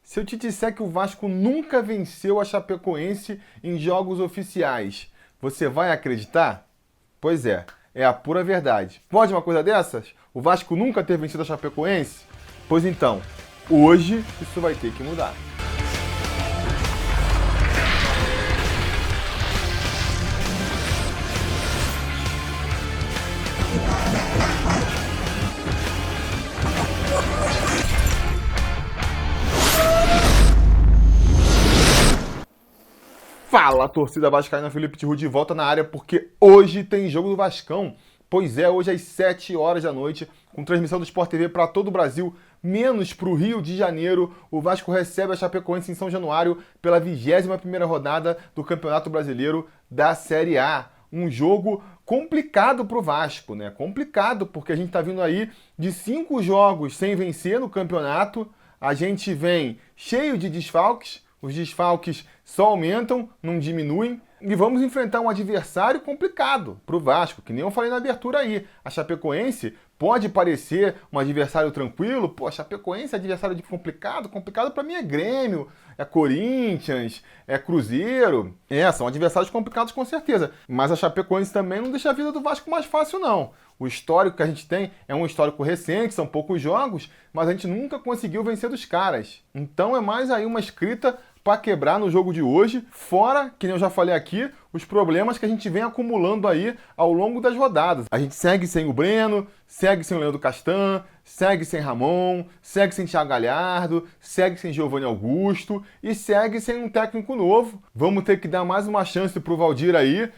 Se eu te disser que o Vasco nunca venceu a Chapecoense em jogos oficiais, você vai acreditar? Pois é a pura verdade. Pode uma coisa dessas? O Vasco nunca ter vencido a Chapecoense? Pois então, hoje isso vai ter que mudar. Fala, torcida vascaína, Felipe Tiru de volta na área, porque hoje tem jogo do Vascão. Pois é, hoje às 7 horas da noite, com transmissão do Sport TV para todo o Brasil, menos para o Rio de Janeiro, o Vasco recebe a Chapecoense em São Januário pela 21ª rodada do Campeonato Brasileiro da Série A. Um jogo complicado para o Vasco, né? Complicado, porque a gente está vindo aí de 5 jogos sem vencer no campeonato, a gente vem cheio de desfalques, os desfalques só aumentam, não diminuem. E vamos enfrentar um adversário complicado para o Vasco, que nem eu falei na abertura aí. A Chapecoense pode parecer um adversário tranquilo. Pô, a Chapecoense é adversário complicado. Complicado para mim é Grêmio, é Corinthians, é Cruzeiro. São adversários complicados com certeza. Mas a Chapecoense também não deixa a vida do Vasco mais fácil, não. O histórico que a gente tem é um histórico recente, são poucos jogos, mas a gente nunca conseguiu vencer dos caras. Então é mais aí uma escrita para quebrar no jogo de hoje, fora, que nem eu já falei aqui, os problemas que a gente vem acumulando aí ao longo das rodadas. A gente segue sem o Breno, segue sem o Leandro Castan, segue sem Ramon, segue sem Thiago Galhardo, segue sem Giovanni Augusto e segue sem um técnico novo. Vamos ter que dar mais uma chance pro Valdir aí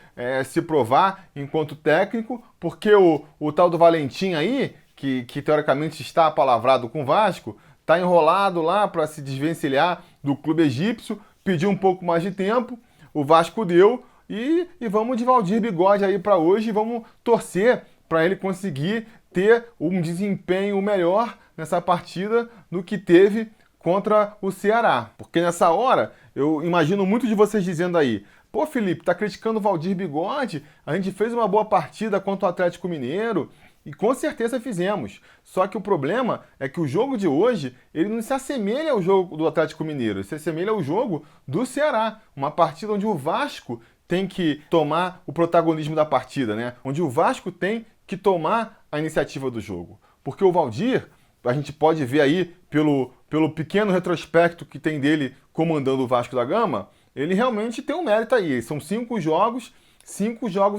se provar enquanto técnico, porque o tal do Valentim aí, que teoricamente está apalavrado com o Vasco, está enrolado lá para se desvencilhar do clube egípcio, pediu um pouco mais de tempo, o Vasco deu e vamos de Valdir Bigode aí para hoje e vamos torcer para ele conseguir ter um desempenho melhor nessa partida do que teve contra o Ceará. Porque nessa hora, eu imagino muitos de vocês dizendo aí: pô, Felipe, tá criticando o Valdir Bigode? A gente fez uma boa partida contra o Atlético Mineiro. E com certeza fizemos. Só que o problema é que o jogo de hoje, ele não se assemelha ao jogo do Atlético Mineiro, ele se assemelha ao jogo do Ceará. Uma partida onde o Vasco tem que tomar o protagonismo da partida, né? Onde o Vasco tem que tomar a iniciativa do jogo. Porque o Valdir, a gente pode ver aí pelo pequeno retrospecto que tem dele comandando o Vasco da Gama, ele realmente tem um mérito aí. São 5 jogos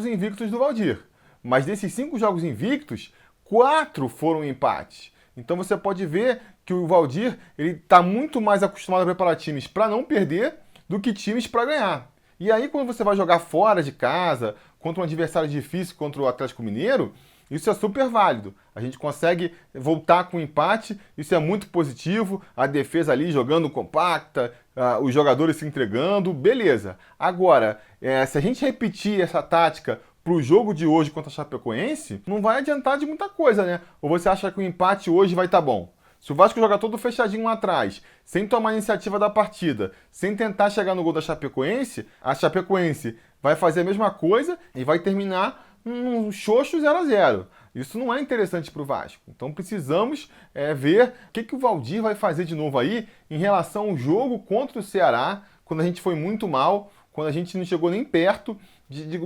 invictos do Valdir. Mas desses 5 jogos invictos, 4 foram empates. Então você pode ver que o Valdir está muito mais acostumado a preparar times para não perder do que times para ganhar. E aí quando você vai jogar fora de casa, contra um adversário difícil, contra o Atlético Mineiro, isso é super válido. A gente consegue voltar com um empate, isso é muito positivo. A defesa ali jogando compacta, os jogadores se entregando, beleza. Agora, se a gente repetir essa tática para o jogo de hoje contra a Chapecoense, não vai adiantar de muita coisa, né? Ou você acha que o empate hoje vai estar bom? Se o Vasco jogar todo fechadinho lá atrás, sem tomar a iniciativa da partida, sem tentar chegar no gol da Chapecoense, a Chapecoense vai fazer a mesma coisa e vai terminar um xoxo 0-0. Isso não é interessante para o Vasco. Então precisamos ver o que o Valdir vai fazer de novo aí em relação ao jogo contra o Ceará, quando a gente foi muito mal, quando a gente não chegou nem perto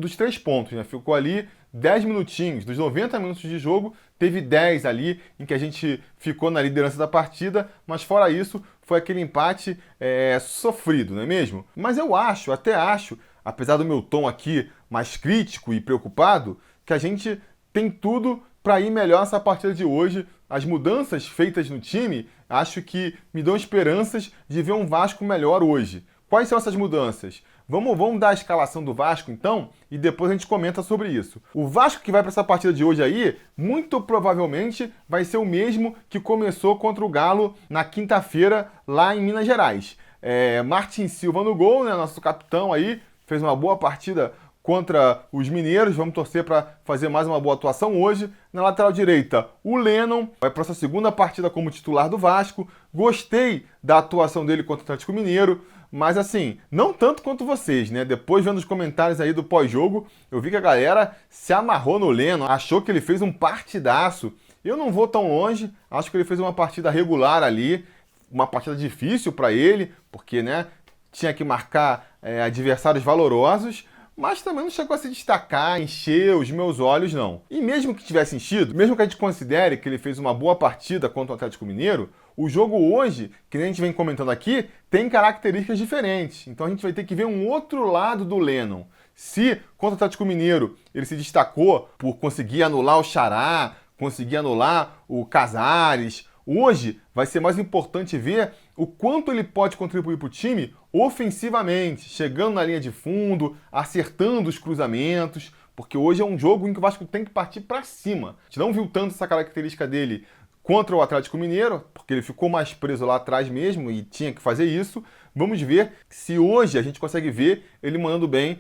dos 3 pontos, né? Ficou ali 10 minutinhos, dos 90 minutos de jogo, teve 10 ali em que a gente ficou na liderança da partida, mas fora isso, foi aquele empate sofrido, não é mesmo? Mas eu até acho, apesar do meu tom aqui mais crítico e preocupado, que a gente tem tudo para ir melhor nessa partida de hoje. As mudanças feitas no time, acho que me dão esperanças de ver um Vasco melhor hoje. Quais são essas mudanças? Vamos dar a escalação do Vasco, então, e depois a gente comenta sobre isso. O Vasco que vai para essa partida de hoje aí, muito provavelmente vai ser o mesmo que começou contra o Galo na quinta-feira, lá em Minas Gerais. Martin Silva no gol, né, nosso capitão aí, fez uma boa partida contra os mineiros. Vamos torcer para fazer mais uma boa atuação hoje. Na lateral direita, o Lennon vai para essa segunda partida como titular do Vasco. Gostei da atuação dele contra o Atlético Mineiro, mas assim, não tanto quanto vocês, né? Depois vendo os comentários aí do pós-jogo, eu vi que a galera se amarrou no Lennon, achou que ele fez um partidaço. Eu não vou tão longe, acho que ele fez uma partida regular ali. uma partida difícil para ele, porque, né, tinha que marcar adversários valorosos, mas também não chegou a se destacar, encher os meus olhos, não. E mesmo que tivesse enchido, mesmo que a gente considere que ele fez uma boa partida contra o Atlético Mineiro, o jogo hoje, que a gente vem comentando aqui, tem características diferentes. Então a gente vai ter que ver um outro lado do Lennon. Se contra o Atlético Mineiro ele se destacou por conseguir anular o Xará, conseguir anular o Casares, hoje vai ser mais importante ver o quanto ele pode contribuir para o time ofensivamente, chegando na linha de fundo, acertando os cruzamentos, porque hoje é um jogo em que o Vasco tem que partir para cima. A gente não viu tanto essa característica dele contra o Atlético Mineiro, porque ele ficou mais preso lá atrás mesmo e tinha que fazer isso. Vamos ver se hoje a gente consegue ver ele mandando bem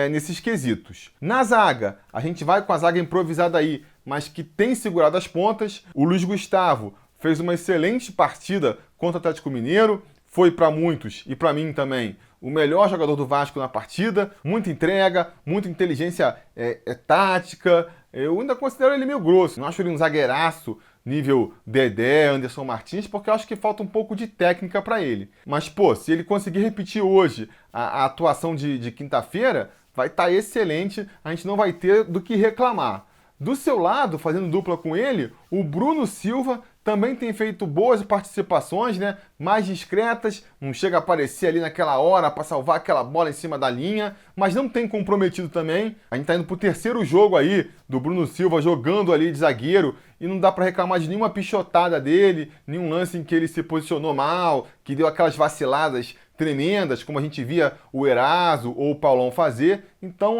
nesses quesitos. Na zaga, a gente vai com a zaga improvisada aí, mas que tem segurado as pontas. O Luiz Gustavo fez uma excelente partida contra o Atlético Mineiro, foi para muitos e para mim também o melhor jogador do Vasco na partida, muita entrega, muita inteligência tática. Eu ainda considero ele meio grosso, não acho ele um zagueiraço nível Dedé, Anderson Martins, porque eu acho que falta um pouco de técnica para ele. Mas, pô, se ele conseguir repetir hoje a atuação de quinta-feira, vai estar excelente, a gente não vai ter do que reclamar. Do seu lado, fazendo dupla com ele, o Bruno Silva também tem feito boas participações, né? Mais discretas, não chega a aparecer ali naquela hora para salvar aquela bola em cima da linha, mas não tem comprometido também. A gente tá indo pro terceiro jogo aí do Bruno Silva jogando ali de zagueiro e não dá para reclamar de nenhuma pichotada dele, nenhum lance em que ele se posicionou mal, que deu aquelas vaciladas tremendas, como a gente via o Eraso ou o Paulão fazer. Então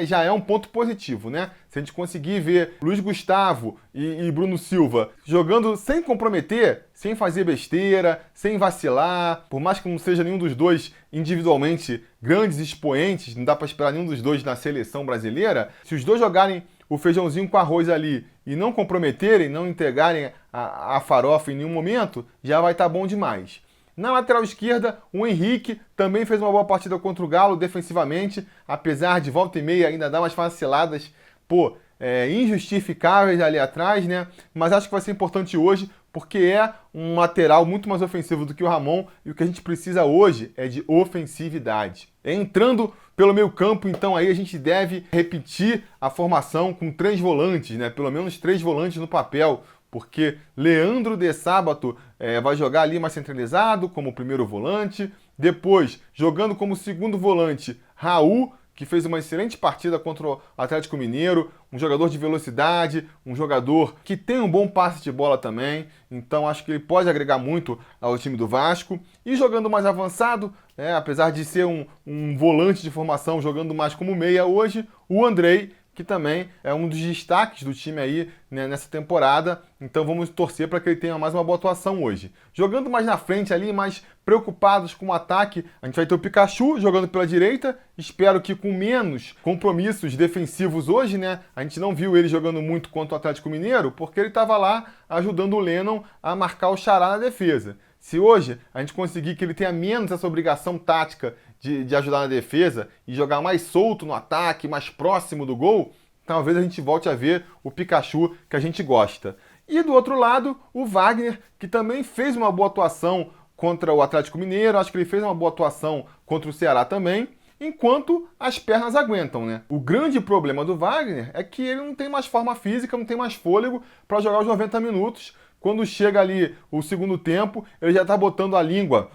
já é um ponto positivo, né? Se a gente conseguir ver Luiz Gustavo e Bruno Silva jogando sem comprometer, sem fazer besteira, sem vacilar, por mais que não seja nenhum dos dois individualmente grandes expoentes, não dá para esperar nenhum dos dois na seleção brasileira, se os dois jogarem o feijãozinho com arroz ali e não comprometerem, não entregarem a farofa em nenhum momento, já vai estar bom demais. Na lateral esquerda, o Henrique também fez uma boa partida contra o Galo defensivamente, apesar de volta e meia ainda dar umas vaciladas, injustificáveis ali atrás, né? Mas acho que vai ser importante hoje, porque é um lateral muito mais ofensivo do que o Ramon, e o que a gente precisa hoje é de ofensividade. Entrando pelo meio campo, então aí a gente deve repetir a formação com 3 volantes, né? Pelo menos 3 volantes no papel, porque Leandro de Sábato vai jogar ali mais centralizado como primeiro volante, depois jogando como segundo volante Raul, que fez uma excelente partida contra o Atlético Mineiro, um jogador de velocidade, um jogador que tem um bom passe de bola também, então acho que ele pode agregar muito ao time do Vasco. E jogando mais avançado, apesar de ser um volante de formação, jogando mais como meia hoje, o Andrei, que também é um dos destaques do time aí, né, nessa temporada. Então vamos torcer para que ele tenha mais uma boa atuação hoje. Jogando mais na frente ali, mais preocupados com o ataque, a gente vai ter o Pikachu jogando pela direita. Espero que com menos compromissos defensivos hoje, né? A gente não viu ele jogando muito contra o Atlético Mineiro, porque ele estava lá ajudando o Lennon a marcar o Xará na defesa. Se hoje a gente conseguir que ele tenha menos essa obrigação tática de ajudar na defesa e jogar mais solto no ataque, mais próximo do gol, talvez a gente volte a ver o Pikachu que a gente gosta. E do outro lado, o Wagner, que também fez uma boa atuação contra o Atlético Mineiro, acho que ele fez uma boa atuação contra o Ceará também, enquanto as pernas aguentam, né? O grande problema do Wagner é que ele não tem mais forma física, não tem mais fôlego para jogar os 90 minutos. Quando chega ali o segundo tempo, ele já está botando a língua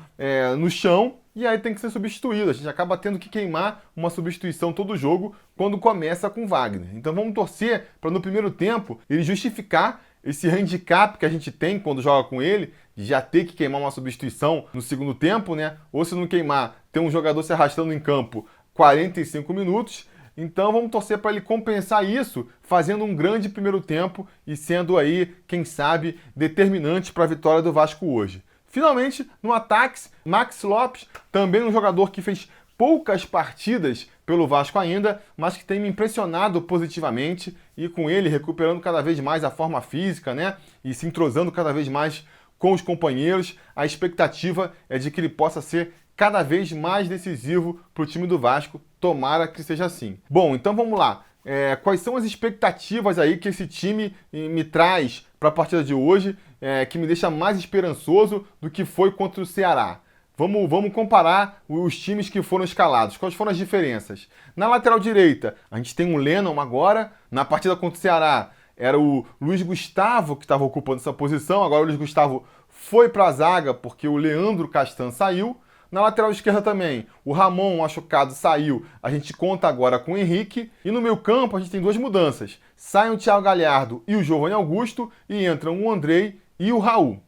no chão e aí tem que ser substituído. A gente acaba tendo que queimar uma substituição todo jogo quando começa com o Wagner. Então vamos torcer para no primeiro tempo ele justificar esse handicap que a gente tem quando joga com ele, de já ter que queimar uma substituição no segundo tempo, né? Ou se não queimar, ter um jogador se arrastando em campo 45 minutos. Então vamos torcer para ele compensar isso, fazendo um grande primeiro tempo e sendo aí, quem sabe, determinante para a vitória do Vasco hoje. Finalmente, no ataque, Max Lopes, também um jogador que fez poucas partidas pelo Vasco ainda, mas que tem me impressionado positivamente, e com ele recuperando cada vez mais a forma física, né? E se entrosando cada vez mais com os companheiros. A expectativa é de que ele possa ser cada vez mais decisivo para o time do Vasco. Tomara que seja assim. Bom, então vamos lá. quais são as expectativas aí que esse time me traz para a partida de hoje, que me deixa mais esperançoso do que foi contra o Ceará. Vamos comparar os times que foram escalados. Quais foram as diferenças? Na lateral direita, a gente tem o Lennon agora. Na partida contra o Ceará, era o Luiz Gustavo que estava ocupando essa posição. Agora o Luiz Gustavo foi para a zaga porque o Leandro Castan saiu. Na lateral esquerda também, o Ramon machucado saiu. A gente conta agora com o Henrique. E no meio campo a gente tem duas mudanças. Saem o Thiago Galhardo e o Giovanni Augusto e entram o Andrei e o Raul.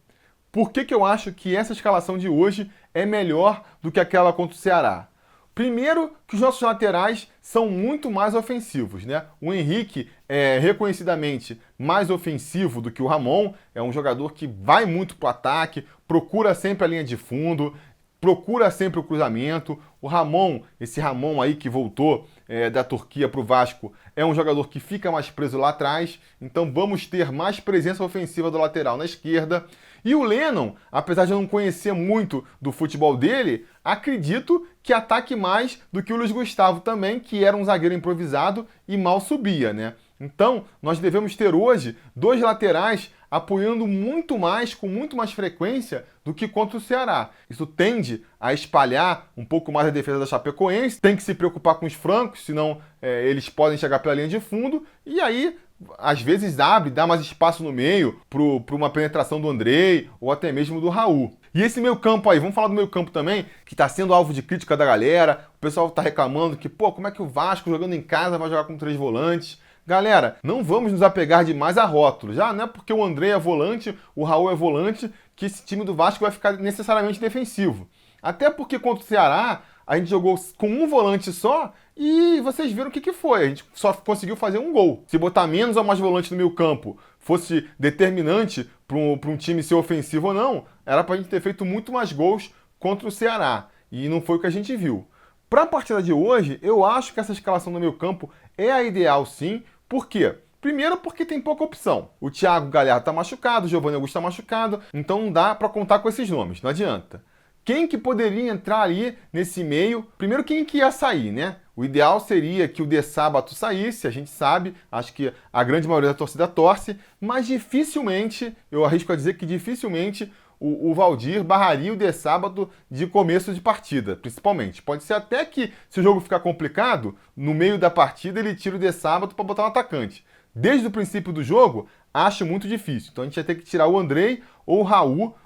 Por que eu acho que essa escalação de hoje é melhor do que aquela contra o Ceará? Primeiro, que os nossos laterais são muito mais ofensivos, né? O Henrique é reconhecidamente mais ofensivo do que o Ramon, é um jogador que vai muito para o ataque, procura sempre a linha de fundo, procura sempre o cruzamento. O Ramon, esse Ramon aí que voltou da Turquia para o Vasco, é um jogador que fica mais preso lá atrás, então vamos ter mais presença ofensiva do lateral na esquerda. E o Lennon, apesar de eu não conhecer muito do futebol dele, acredito que ataque mais do que o Luiz Gustavo também, que era um zagueiro improvisado e mal subia, né? Então, nós devemos ter hoje dois laterais apoiando muito mais, com muito mais frequência do que contra o Ceará. Isso tende a espalhar um pouco mais a defesa da Chapecoense, tem que se preocupar com os francos, senão eles podem chegar pela linha de fundo, e aí às vezes dá mais espaço no meio para uma penetração do Andrei ou até mesmo do Raul. E esse meio campo aí, vamos falar do meio campo também, que está sendo alvo de crítica da galera. O pessoal está reclamando que, como é que o Vasco jogando em casa vai jogar com 3 volantes? Galera, não vamos nos apegar demais a rótulos. Já não é porque o Andrei é volante, o Raul é volante, que esse time do Vasco vai ficar necessariamente defensivo. Até porque contra o Ceará, a gente jogou com um volante só e vocês viram o que foi. A gente só conseguiu fazer um gol. Se botar menos ou mais volante no meio campo fosse determinante para um time ser ofensivo ou não, era para a gente ter feito muito mais gols contra o Ceará. E não foi o que a gente viu. Para a partida de hoje, eu acho que essa escalação do meio campo é a ideal sim. Por quê? Primeiro porque tem pouca opção. O Thiago Galhardo está machucado, o Giovanni Augusto está machucado, então não dá para contar com esses nomes, não adianta. Quem que poderia entrar ali nesse meio? Primeiro, quem que ia sair, né? O ideal seria que o De Sábato saísse, a gente sabe, acho que a grande maioria da torcida torce, mas dificilmente, eu arrisco a dizer que dificilmente o Valdir barraria o De Sábato de começo de partida, principalmente. Pode ser até que, se o jogo ficar complicado, no meio da partida ele tira o De Sábato para botar um atacante. Desde o princípio do jogo, acho muito difícil. Então a gente vai ter que tirar o Andrei ou o Raul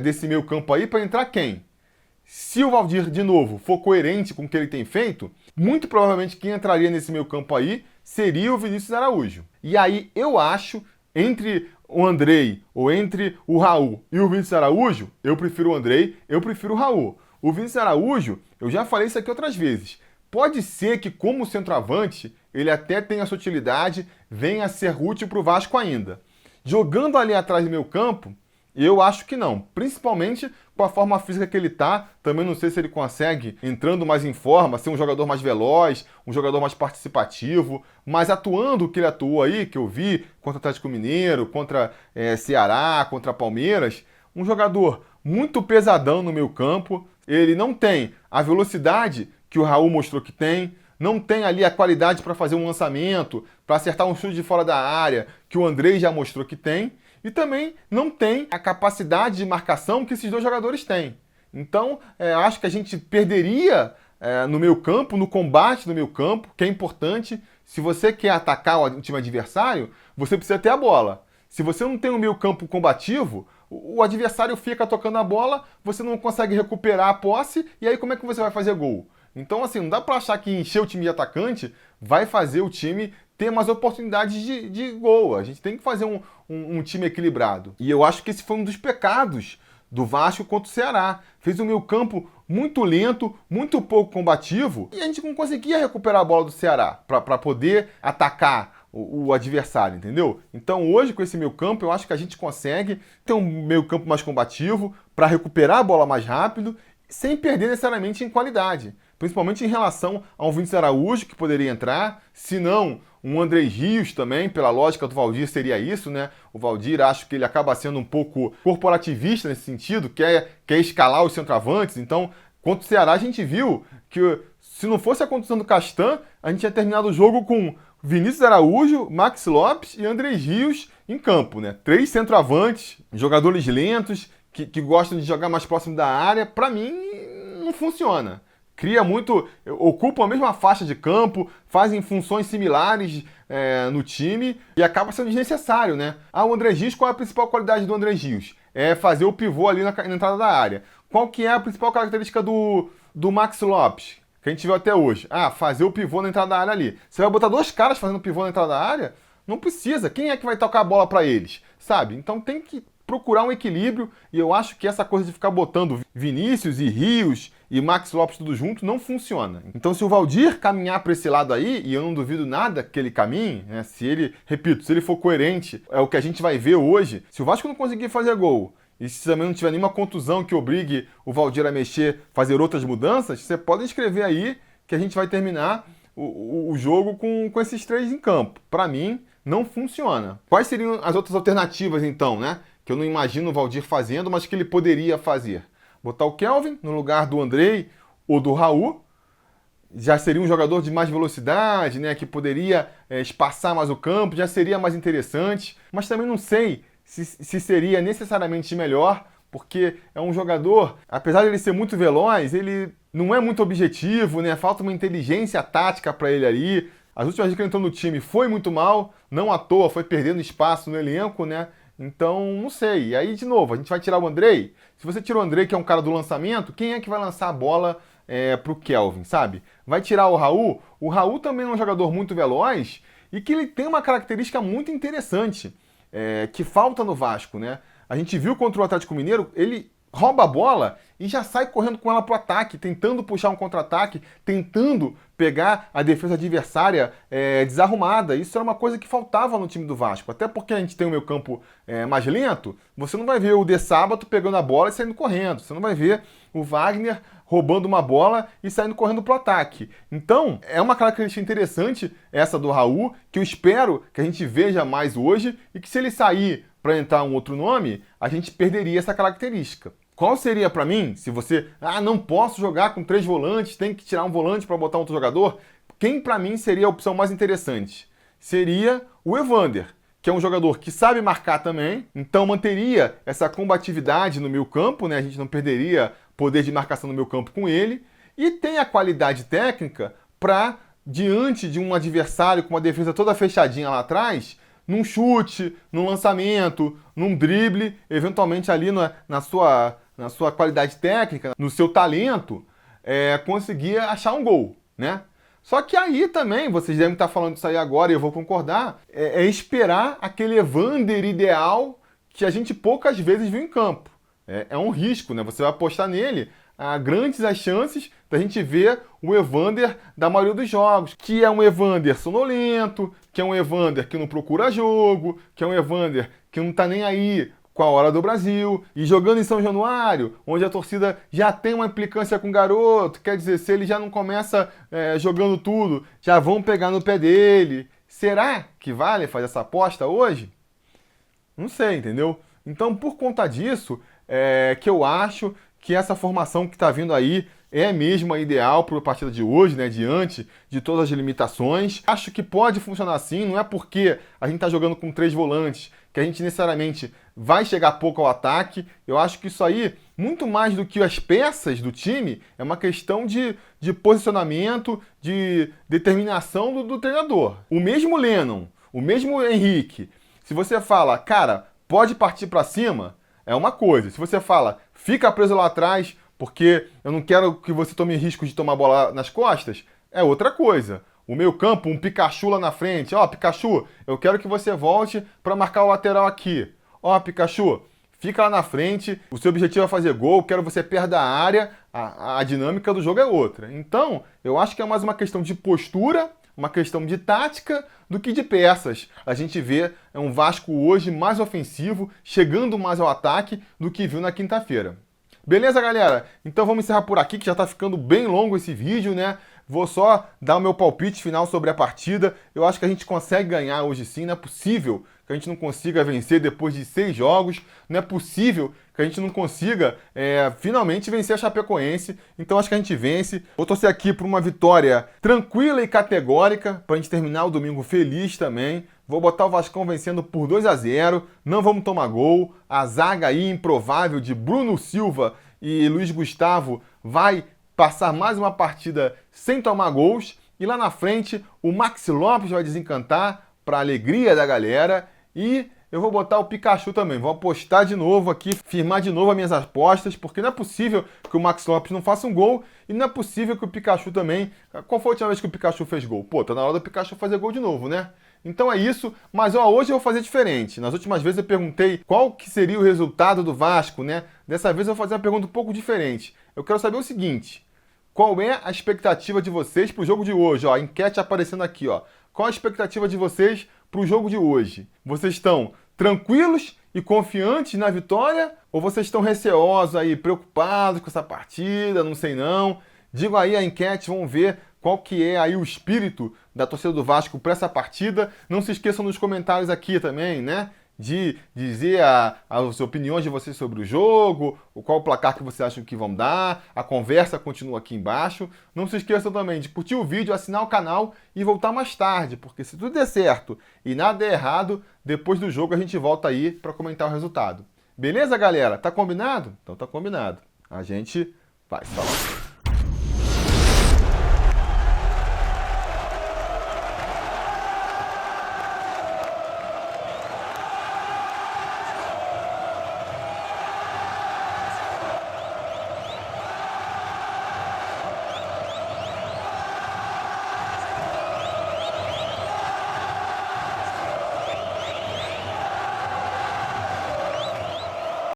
desse meio campo aí para entrar quem? Se o Valdir, de novo, for coerente com o que ele tem feito, muito provavelmente quem entraria nesse meio campo aí seria o Vinícius Araújo. E aí eu acho, entre o Andrei ou entre o Raul e o Vinícius Araújo, eu prefiro o Andrei, eu prefiro o Raul. O Vinícius Araújo, eu já falei isso aqui outras vezes, pode ser que como centroavante ele até tenha sutilidade, venha a ser útil para o Vasco ainda. Jogando ali atrás do meio campo, eu acho que não, principalmente com a forma física que ele tá. Também não sei se ele consegue, entrando mais em forma, ser um jogador mais veloz, um jogador mais participativo, mas atuando o que ele atuou aí, que eu vi contra o Atlético Mineiro, contra Ceará, contra Palmeiras, um jogador muito pesadão no meio campo. Ele não tem a velocidade que o Raul mostrou que tem, não tem ali a qualidade para fazer um lançamento, para acertar um chute de fora da área, que o Andrei já mostrou que tem, e também não tem a capacidade de marcação que esses dois jogadores têm. Então, acho que a gente perderia no meio campo, no combate no meio campo, que é importante. Se você quer atacar o time adversário, você precisa ter a bola. Se você não tem um meio campo combativo, o adversário fica tocando a bola, você não consegue recuperar a posse, e aí como é que você vai fazer gol? Então, assim, não dá para achar que encher o time de atacante vai fazer o time ter mais oportunidades de gol. A gente tem que fazer um time equilibrado. E eu acho que esse foi um dos pecados do Vasco contra o Ceará. Fez um meio campo muito lento, muito pouco combativo, e a gente não conseguia recuperar a bola do Ceará para poder atacar o adversário, entendeu? Então hoje com esse meio campo eu acho que a gente consegue ter um meio campo mais combativo para recuperar a bola mais rápido, sem perder necessariamente em qualidade. Principalmente em relação ao Vinícius Araújo, que poderia entrar, se não um Andrei Rios também, pela lógica do Valdir seria isso, né? O Valdir, acho que ele acaba sendo um pouco corporativista nesse sentido, quer escalar os centroavantes. Então, contra o Ceará, a gente viu que se não fosse a contusão do Castan, a gente tinha terminado o jogo com Vinícius Araújo, Maxi Lopes e Andrés Rios em campo, né? 3 centroavantes, jogadores lentos, que gostam de jogar mais próximo da área. Para mim, não funciona. Cria muito, ocupam a mesma faixa de campo, fazem funções similares no time e acaba sendo desnecessário, né? O Andrés Rios, qual é a principal qualidade do Andrés Rios? É fazer o pivô ali na entrada da área. Qual que é a principal característica do Maxi Lopes, que a gente viu até hoje? Fazer o pivô na entrada da área ali. Você vai botar 2 caras fazendo pivô na entrada da área? Não precisa. Quem é que vai tocar a bola para eles? Sabe? Então tem que procurar um equilíbrio, e eu acho que essa coisa de ficar botando Vinícius e Rios e Maxi Lopes tudo junto não funciona. Então se o Valdir caminhar para esse lado aí, e eu não duvido nada que ele caminhe, né, se ele for coerente, é o que a gente vai ver hoje, se o Vasco não conseguir fazer gol, e se também não tiver nenhuma contusão que obrigue o Valdir a mexer, fazer outras mudanças, você pode escrever aí que a gente vai terminar o jogo com esses 3 em campo. Para mim, não funciona. Quais seriam as outras alternativas então, né? Que eu não imagino o Valdir fazendo, mas que ele poderia fazer? Botar o Kelvin no lugar do Andrei ou do Raul. Já seria um jogador de mais velocidade, né? Que poderia espaçar mais o campo, já seria mais interessante. Mas também não sei se seria necessariamente melhor, porque é um jogador, apesar de ele ser muito veloz, ele não é muito objetivo, né? Falta uma inteligência tática para ele ali. As últimas vezes que ele entrou no time foi muito mal, não à toa, foi perdendo espaço no elenco, né? Então, não sei. E aí, de novo, a gente vai tirar o Andrei. Se você tira o Andrei, que é um cara do lançamento, quem é que vai lançar a bola pro Kelvin, sabe? Vai tirar o Raul? O Raul também é um jogador muito veloz e que ele tem uma característica muito interessante, que falta no Vasco, né? A gente viu contra o Atlético Mineiro, ele rouba a bola e já sai correndo com ela pro ataque, tentando puxar um contra-ataque, tentando pegar a defesa adversária desarrumada. Isso era uma coisa que faltava no time do Vasco. Até porque a gente tem o meio campo mais lento, você não vai ver o De Sábato pegando a bola e saindo correndo. Você não vai ver o Wagner roubando uma bola e saindo correndo pro ataque. Então, é uma característica interessante essa do Raul, que eu espero que a gente veja mais hoje e que se ele sair para entrar um outro nome, a gente perderia essa característica. Qual seria para mim, se você, não posso jogar com 3 volantes, tem que tirar um volante para botar outro jogador? Quem para mim seria a opção mais interessante? Seria o Evander, que é um jogador que sabe marcar também, então manteria essa combatividade no meio campo, né? A gente não perderia poder de marcação no meio campo com ele, e tem a qualidade técnica para, diante de um adversário com uma defesa toda fechadinha lá atrás, num chute, num lançamento, num drible, eventualmente ali na sua qualidade técnica, no seu talento, conseguir achar um gol, né? Só que aí também, vocês devem estar falando isso aí agora e eu vou concordar, é esperar aquele Evander ideal que a gente poucas vezes viu em campo. É um risco, né? Você vai apostar nele, há grandes as chances da gente ver o Evander da maioria dos jogos, que é um Evander sonolento, que é um Evander que não procura jogo, que é um Evander que não tá nem aí com a hora do Brasil, e jogando em São Januário, onde a torcida já tem uma implicância com o garoto, quer dizer, se ele já não começa jogando tudo, já vão pegar no pé dele. Será que vale fazer essa aposta hoje? Não sei, entendeu? Então, por conta disso, que eu acho que essa formação que está vindo aí é mesmo a ideal para a partida de hoje, né, diante de todas as limitações. Acho que pode funcionar assim, não é porque a gente está jogando com 3 volantes que a gente necessariamente vai chegar pouco ao ataque. Eu acho que isso aí, muito mais do que as peças do time, é uma questão de posicionamento, de determinação do treinador. O mesmo Lennon, o mesmo Henrique, se você fala, cara, pode partir para cima, é uma coisa. Se você fala, fica preso lá atrás, porque eu não quero que você tome risco de tomar bola nas costas, é outra coisa. O meio campo, um Pikachu lá na frente. Pikachu, eu quero que você volte para marcar o lateral aqui. Pikachu, fica lá na frente, o seu objetivo é fazer gol, quero você perto da área, a dinâmica do jogo é outra. Então, eu acho que é mais uma questão de postura, uma questão de tática do que de peças. A gente vê um Vasco hoje mais ofensivo, chegando mais ao ataque do que viu na quinta-feira. Beleza, galera? Então vamos encerrar por aqui, que já tá ficando bem longo esse vídeo, né? Vou só dar o meu palpite final sobre a partida. Eu acho que a gente consegue ganhar hoje sim. Não é possível que a gente não consiga vencer depois de 6 jogos. Não é possível que que a gente não consiga finalmente vencer a Chapecoense. Então acho que a gente vence. Vou torcer aqui por uma vitória tranquila e categórica, para a gente terminar o domingo feliz também. Vou botar o Vascão vencendo por 2-0, não vamos tomar gol. A zaga aí improvável de Bruno Silva e Luiz Gustavo vai passar mais uma partida sem tomar gols. E lá na frente o Maxi Lopes vai desencantar para a alegria da galera. E eu vou botar o Pikachu também. Vou apostar de novo aqui, firmar de novo as minhas apostas, porque não é possível que o Maxi Lopes não faça um gol e não é possível que o Pikachu também... Qual foi a última vez que o Pikachu fez gol? Pô, tá na hora do Pikachu fazer gol de novo, né? Então é isso, mas hoje eu vou fazer diferente. Nas últimas vezes eu perguntei qual que seria o resultado do Vasco, né? Dessa vez eu vou fazer uma pergunta um pouco diferente. Eu quero saber o seguinte: qual é a expectativa de vocês para o jogo de hoje? Ó, a enquete aparecendo aqui, ó. Qual a expectativa de vocês para o jogo de hoje? Vocês estão tranquilos e confiantes na vitória? Ou vocês estão receosos aí, preocupados com essa partida, não sei não? Digam aí a enquete, vamos ver qual que é aí o espírito da torcida do Vasco para essa partida. Não se esqueçam nos comentários aqui também, né? De dizer as opiniões de vocês sobre o jogo, qual o placar que vocês acham que vão dar. A conversa continua aqui embaixo. Não se esqueçam também de curtir o vídeo, assinar o canal e voltar mais tarde, porque se tudo der certo e nada der errado, depois do jogo a gente volta aí para comentar o resultado. Beleza, galera? Tá combinado? Então tá combinado. A gente vai falar.